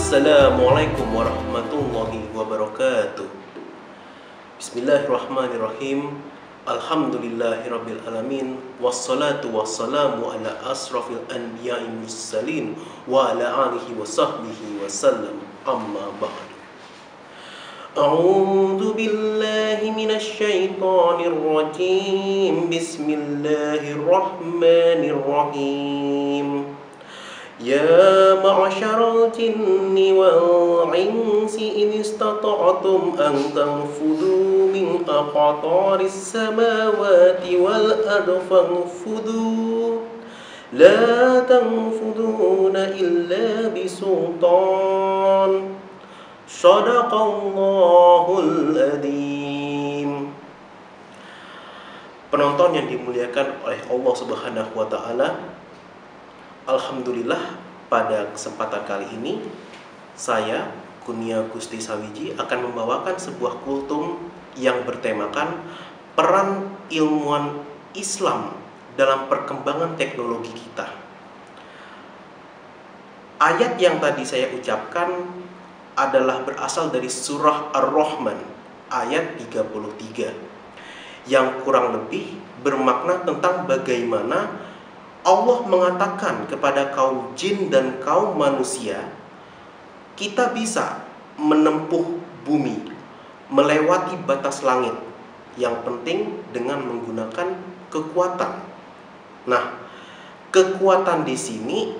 Assalamualaikum warahmatullahi wabarakatuh. Bismillahirrahmanirrahim. Alhamdulillahirabbil alamin. Wassalatu wassalamu ala asrafil anbiya'i mursalin wa ala alihi wa sahbihi wasallam. Amma ba'd. A'udzu billahi minasy syaithanir rajim. Bismillahirrahmanirrahim. Ya ma'asyaral jinni wal insi in istata'tum an tanfudu min aqtaris samawati wal ardi fanfudu la tanfuduna illa bisultan. Shadaqallahul adzim. Penonton yang dimuliakan oleh Allah Subhanahu wa taala, alhamdulillah pada kesempatan kali ini saya Kurnia Gusti Sawiji akan membawakan sebuah kultum yang bertemakan peran ilmuwan Islam dalam perkembangan teknologi kita. Ayat yang tadi saya ucapkan adalah berasal dari surah Ar-Rahman ayat 33 yang kurang lebih bermakna tentang bagaimana Allah mengatakan kepada kaum jin dan kaum manusia, kita bisa menempuh bumi, melewati batas langit, yang penting dengan menggunakan kekuatan. Nah, kekuatan di sini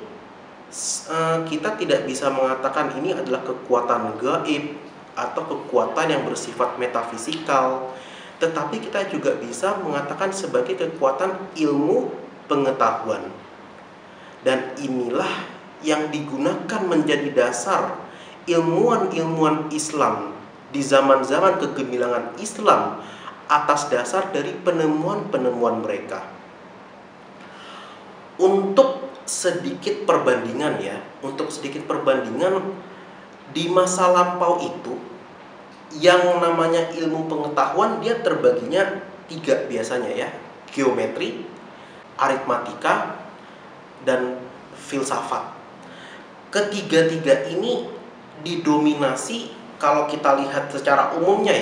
kita tidak bisa mengatakan ini adalah kekuatan gaib atau kekuatan yang bersifat metafisikal, tetapi kita juga bisa mengatakan sebagai kekuatan ilmu pengetahuan. Dan inilah yang digunakan menjadi dasar ilmuwan-ilmuwan Islam di zaman-zaman kegemilangan Islam atas dasar dari penemuan-penemuan mereka. Untuk sedikit perbandingan di masa lampau itu yang namanya ilmu pengetahuan dia terbaginya 3 biasanya ya, geometri, aritmatika, dan filsafat. Ketiga-tiga ini didominasi, kalau kita lihat secara umumnya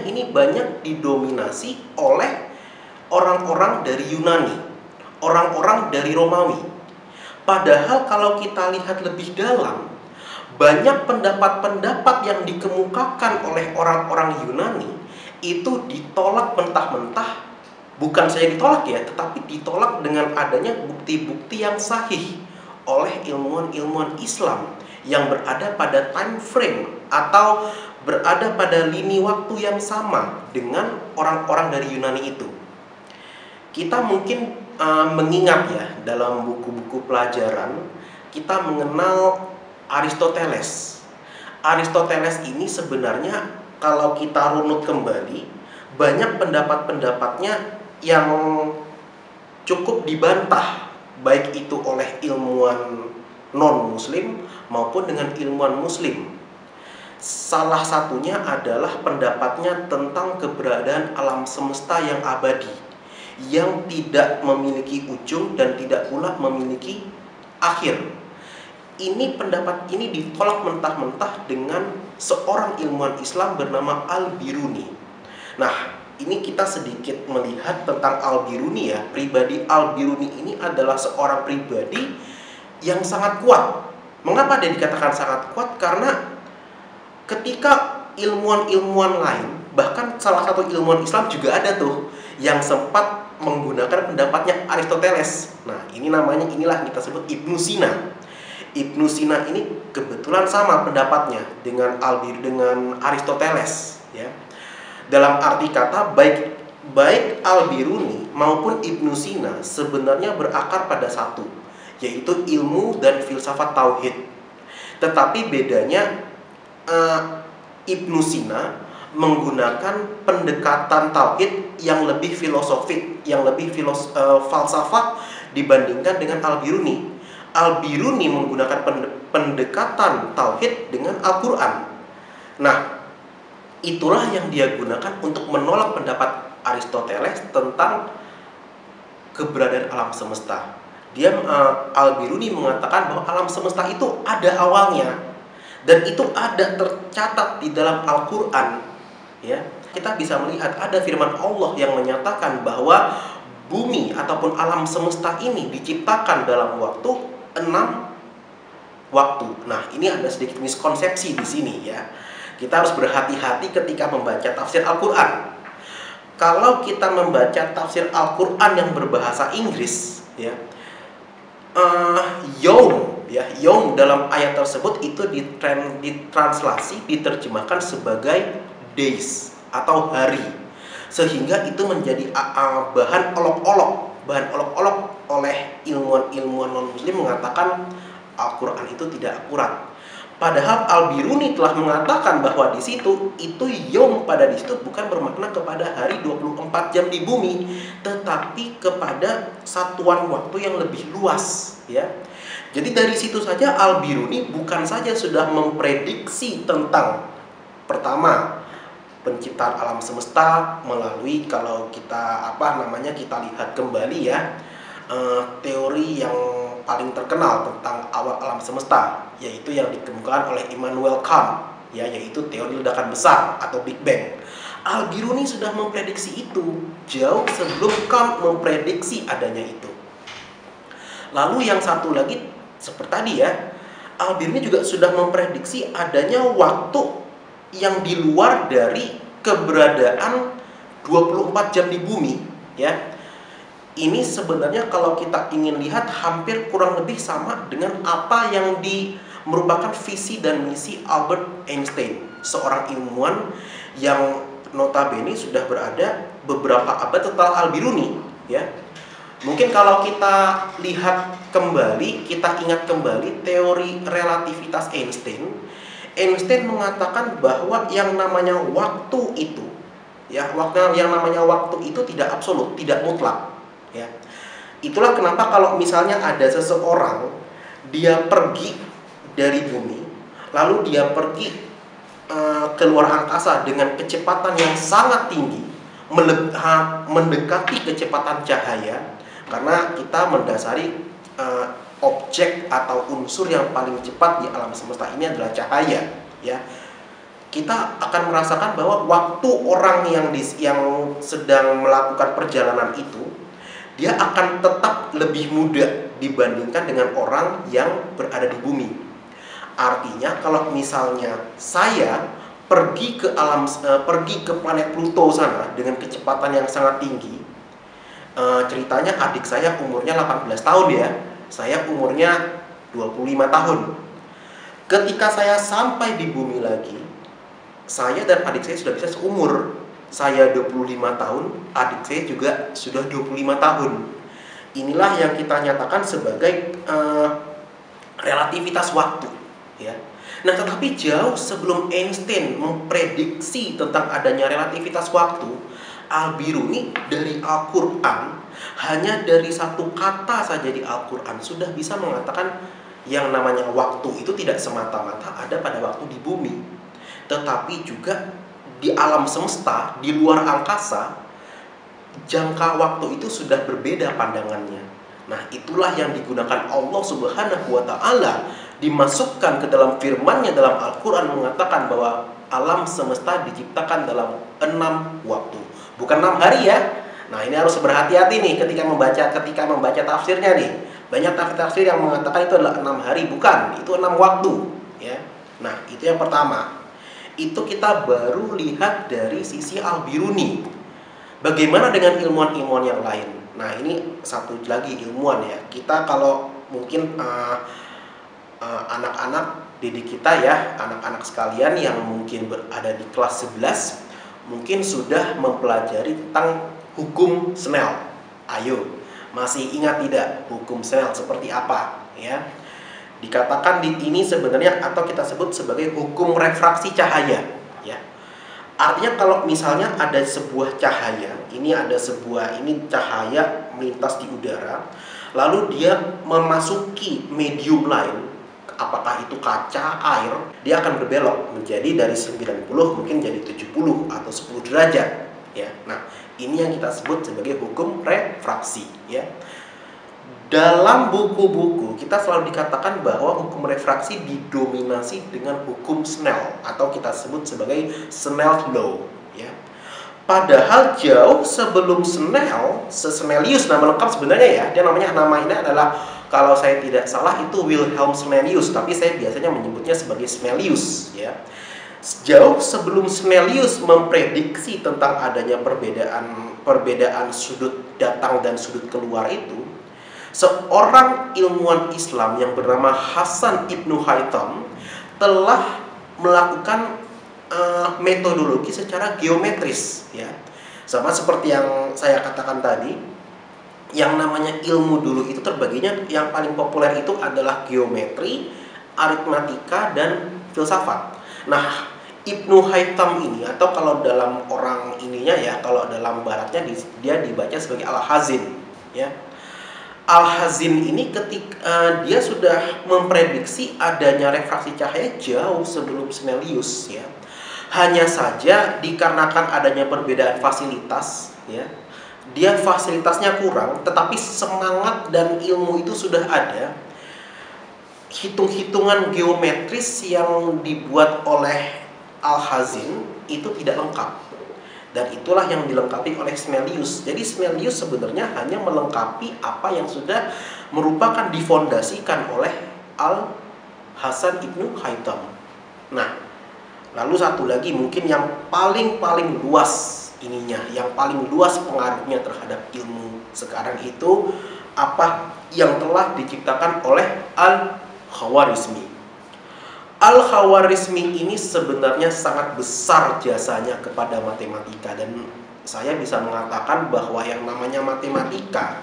ini banyak didominasi oleh orang-orang dari Yunani, orang-orang dari Romawi. Padahal kalau kita lihat lebih dalam, banyak pendapat-pendapat yang dikemukakan oleh orang-orang Yunani itu ditolak mentah-mentah. Bukan saja ditolak ya, tetapi ditolak dengan adanya bukti-bukti yang sahih oleh ilmuwan-ilmuwan Islam yang berada pada time frame atau berada pada lini waktu yang sama dengan orang-orang dari Yunani itu. Kita mungkin mengingat ya, dalam buku-buku pelajaran kita mengenal Aristoteles. Aristoteles ini sebenarnya kalau kita runut kembali, banyak pendapat-pendapatnya yang cukup dibantah, baik itu oleh ilmuwan non-muslim maupun dengan ilmuwan muslim. Salah satunya adalah pendapatnya tentang keberadaan alam semesta yang abadi, yang tidak memiliki ujung dan tidak pula memiliki akhir. Pendapat ini ditolak mentah-mentah dengan seorang ilmuwan Islam bernama Al-Biruni. Nah, ini kita sedikit melihat tentang Al-Biruni ya. Pribadi Al-Biruni ini adalah seorang pribadi yang sangat kuat. Mengapa dia dikatakan sangat kuat? Karena ketika ilmuwan-ilmuwan lain, bahkan salah satu ilmuwan Islam juga ada tuh yang sempat menggunakan pendapatnya Aristoteles. Nah, inilah kita sebut Ibnu Sina. Ibnu Sina ini kebetulan sama pendapatnya dengan Aristoteles ya. Dalam arti kata, baik Al-Biruni maupun Ibnu Sina sebenarnya berakar pada satu, yaitu ilmu dan filsafat tauhid. Tetapi bedanya Ibnu Sina menggunakan pendekatan tauhid yang lebih filosofik, yang lebih falsafah dibandingkan dengan Al-Biruni. Al-Biruni menggunakan pendekatan tauhid dengan Al-Quran. Nah, itulah yang dia gunakan untuk menolak pendapat Aristoteles tentang keberadaan alam semesta. Al-Biruni mengatakan bahwa alam semesta itu ada awalnya dan itu ada tercatat di dalam Al-Qur'an, ya. Kita bisa melihat ada firman Allah yang menyatakan bahwa bumi ataupun alam semesta ini diciptakan dalam waktu 6 waktu. Nah, ini ada sedikit miskonsepsi di sini, ya. Kita harus berhati-hati ketika membaca tafsir Al-Qur'an. Kalau kita membaca tafsir Al-Qur'an yang berbahasa Inggris, ya, Yom dalam ayat tersebut itu ditranslasi, diterjemahkan sebagai days atau hari, sehingga itu menjadi bahan olok-olok oleh ilmuwan non-muslim mengatakan Al-Quran itu tidak akurat. Padahal Al-Biruni telah mengatakan bahwa di situ itu yom pada di situ bukan bermakna kepada hari 24 jam di bumi, tetapi kepada satuan waktu yang lebih luas, ya. Jadi dari situ saja Al-Biruni bukan saja sudah memprediksi tentang pertama penciptaan alam semesta melalui, kalau kita kita lihat kembali, ya, teori yang paling terkenal tentang awal alam semesta, yaitu yang dikemukakan oleh Immanuel Kant, ya, yaitu teori ledakan besar atau Big Bang. Al-Biruni sudah memprediksi itu jauh sebelum Kant memprediksi adanya itu. Lalu yang satu lagi seperti tadi, ya, Al-Biruni juga sudah memprediksi adanya waktu yang di luar dari keberadaan 24 jam di bumi, ya. Ini sebenarnya kalau kita ingin lihat hampir kurang lebih sama dengan apa yang merupakan visi dan misi Albert Einstein, seorang ilmuwan yang notabene sudah berada beberapa abad setelah Al-Biruni, ya. Mungkin kalau kita lihat kembali, kita ingat kembali teori relativitas Einstein. Einstein mengatakan bahwa yang namanya waktu itu, ya, yang namanya waktu itu tidak absolut, tidak mutlak. Ya. Itulah kenapa kalau misalnya ada seseorang dia pergi dari bumi, lalu dia pergi ke luar angkasa dengan kecepatan yang sangat tinggi, mendekati kecepatan cahaya, karena kita mendasari objek atau unsur yang paling cepat di alam semesta ini adalah cahaya, ya. Kita akan merasakan bahwa waktu orang yang sedang melakukan perjalanan itu, dia akan tetap lebih muda dibandingkan dengan orang yang berada di bumi. Artinya kalau misalnya saya pergi ke planet Pluto sana dengan kecepatan yang sangat tinggi, ceritanya adik saya umurnya 18 tahun, ya. Saya umurnya 25 tahun. Ketika saya sampai di bumi lagi, saya dan adik saya sudah bisa seumur. Saya 25 tahun, adik saya juga sudah 25 tahun. Inilah yang kita nyatakan sebagai relativitas waktu, ya. Nah, tetapi jauh sebelum Einstein memprediksi tentang adanya relativitas waktu, Al-Biruni dari Al-Quran, hanya dari satu kata saja di Al-Quran sudah bisa mengatakan yang namanya waktu itu tidak semata-mata ada pada waktu di bumi, tetapi juga di alam semesta, di luar angkasa, jangka waktu itu sudah berbeda pandangannya. Nah, itulah yang digunakan Allah Subhanahu wa Ta'ala, dimasukkan ke dalam firman-Nya dalam Al-Quran, mengatakan bahwa alam semesta diciptakan dalam 6 waktu, bukan 6 hari, ya. Nah, ini harus berhati-hati nih ketika membaca tafsirnya nih. Banyak tafsir yang mengatakan itu adalah 6 hari, bukan, itu 6 waktu, ya. Nah, itu yang pertama. Itu kita baru lihat dari sisi Al-Biruni. Bagaimana dengan ilmuwan-ilmuwan yang lain? Nah, ini satu lagi ilmuwan, ya. Kita kalau mungkin anak-anak didik kita, ya, anak-anak sekalian yang mungkin berada di kelas 11 mungkin sudah mempelajari tentang hukum Snell. Ayo, masih ingat tidak hukum Snell seperti apa, ya? Dikatakan ini sebenarnya atau kita sebut sebagai hukum refraksi cahaya, ya. Artinya kalau misalnya ada sebuah cahaya, ini cahaya melintas di udara, lalu dia memasuki medium lain, apakah itu kaca, air, dia akan berbelok menjadi dari 90 mungkin jadi 70 atau 10 derajat, ya. Nah, ini yang kita sebut sebagai hukum refraksi, ya. Dalam buku-buku kita selalu dikatakan bahwa hukum refraksi didominasi dengan hukum Snell atau kita sebut sebagai Snell's Law, ya. Padahal jauh sebelum Snellius, nama lengkap sebenarnya ya, dia nama ini adalah, kalau saya tidak salah itu Wilhelm Snellius, tapi saya biasanya menyebutnya sebagai Snellius, ya. Jauh sebelum Snellius memprediksi tentang adanya perbedaan sudut datang dan sudut keluar itu, seorang ilmuwan Islam yang bernama Hasan Ibnu Haytham telah melakukan metodologi secara geometris, ya. Sama seperti yang saya katakan tadi, yang namanya ilmu dulu itu terbaginya, yang paling populer itu adalah geometri, aritmatika, dan filsafat. Nah, Ibnu Haytham ini, atau kalau dalam orang ininya ya, kalau dalam baratnya dia dibaca sebagai Al-Hazin, ya. Al-Hazin ini ketika dia sudah memprediksi adanya refraksi cahaya jauh sebelum Snellius, ya. Hanya saja dikarenakan adanya perbedaan fasilitas, ya, dia fasilitasnya kurang, tetapi semangat dan ilmu itu sudah ada. Hitung-hitungan geometris yang dibuat oleh Al-Hazin itu tidak lengkap, dan itulah yang dilengkapi oleh Snellius. Jadi Snellius sebenarnya hanya melengkapi apa yang sudah merupakan difondasikan oleh Al-Hasan Ibnu Haytham. Nah, lalu satu lagi mungkin yang paling luas ininya, yang paling luas pengaruhnya terhadap ilmu sekarang itu apa yang telah diciptakan oleh Al-Khawarizmi. Al-Khawarizmi ini sebenarnya sangat besar jasanya kepada matematika, dan saya bisa mengatakan bahwa yang namanya matematika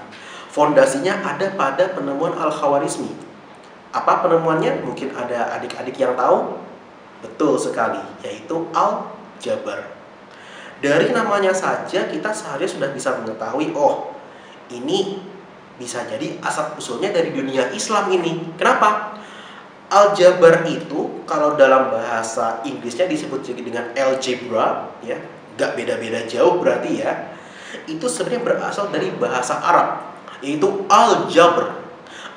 fondasinya ada pada penemuan Al-Khawarizmi. Apa penemuannya? Mungkin ada adik-adik yang tahu. Betul sekali, yaitu aljabar. Dari namanya saja kita seharusnya sudah bisa mengetahui, oh, ini bisa jadi asal usulnya dari dunia Islam ini. Kenapa? Aljabar itu kalau dalam bahasa Inggrisnya disebut dengan algebra, ya, gak beda-beda jauh berarti ya. Itu sebenarnya berasal dari bahasa Arab, yaitu aljabr.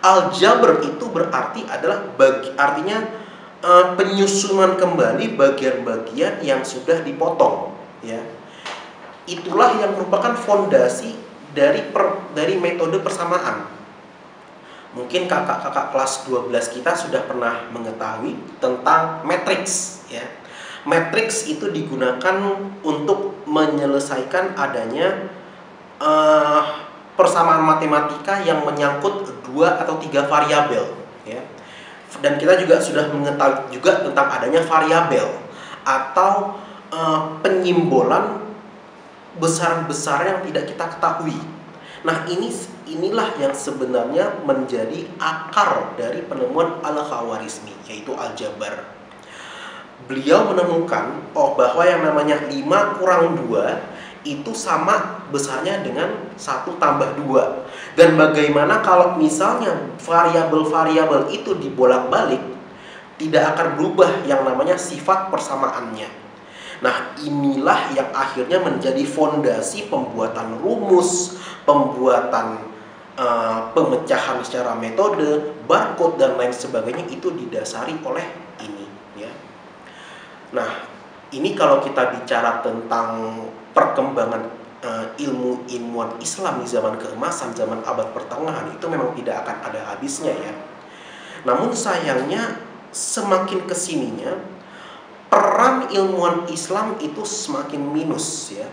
Aljabr itu berarti adalah artinya penyusunan kembali bagian-bagian yang sudah dipotong, ya. Itulah yang merupakan fondasi dari metode persamaan. Mungkin kakak-kakak kelas 12 kita sudah pernah mengetahui tentang matriks, ya. Matriks itu digunakan untuk menyelesaikan adanya persamaan matematika yang menyangkut 2 atau 3 variabel, ya. Dan kita juga sudah mengetahui juga tentang adanya variabel atau penyimbolan besar-besar yang tidak kita ketahui. Nah, inilah yang sebenarnya menjadi akar dari penemuan Al-Khawarizmi, yaitu aljabar. Beliau menemukan bahwa yang namanya 5 kurang 2 itu sama besarnya dengan 1 tambah 2. Dan bagaimana kalau misalnya variabel-variabel itu dibolak-balik, tidak akan berubah yang namanya sifat persamaannya. Nah, inilah yang akhirnya menjadi fondasi pembuatan rumus, pembuatan pemecahan secara metode, barcode, dan lain sebagainya itu didasari oleh ini, ya. Nah, ini kalau kita bicara tentang perkembangan ilmuwan Islam di zaman keemasan, zaman abad pertengahan, itu memang tidak akan ada habisnya, ya. Namun sayangnya semakin kesininya peran ilmuwan Islam itu semakin minus, ya.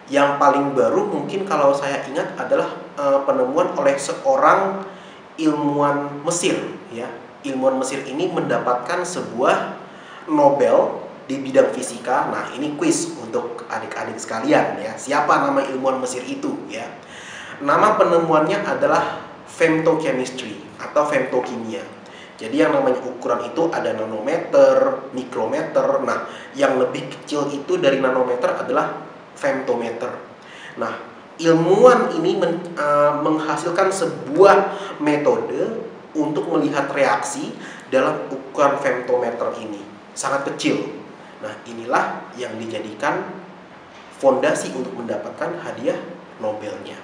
Yang paling baru mungkin kalau saya ingat adalah penemuan oleh seorang ilmuwan Mesir, ya. Ilmuwan Mesir ini mendapatkan sebuah Nobel di bidang fisika. Nah, ini kuis untuk adik-adik sekalian, ya. Siapa nama ilmuwan Mesir itu, ya? Nama penemuannya adalah femtochemistry atau femtokimia. Jadi yang namanya ukuran itu ada nanometer, mikrometer. Nah, yang lebih kecil itu dari nanometer adalah femtometer. Nah, ilmuwan ini menghasilkan sebuah metode untuk melihat reaksi dalam ukuran femtometer ini. Sangat kecil. Nah, inilah yang dijadikan fondasi untuk mendapatkan hadiah Nobelnya.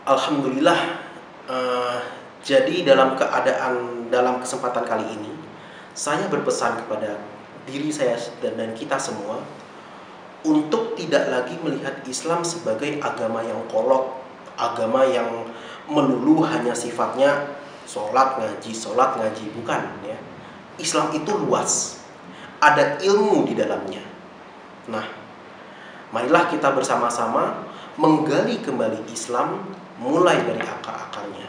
Alhamdulillah, eh, jadi dalam kesempatan kali ini, saya berpesan kepada diri saya dan kita semua untuk tidak lagi melihat Islam sebagai agama yang kolot, agama yang melulu hanya sifatnya sholat ngaji, bukan ya. Islam itu luas, ada ilmu di dalamnya. Nah, marilah kita bersama-sama menggali kembali Islam mulai dari akar-akarnya.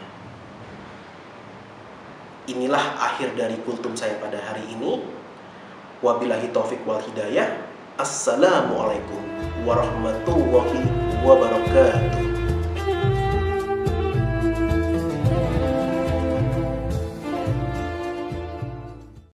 Inilah akhir dari kultum saya pada hari ini. Wabillahi taufik wal hidayah. Assalamualaikum warahmatullahi wabarakatuh.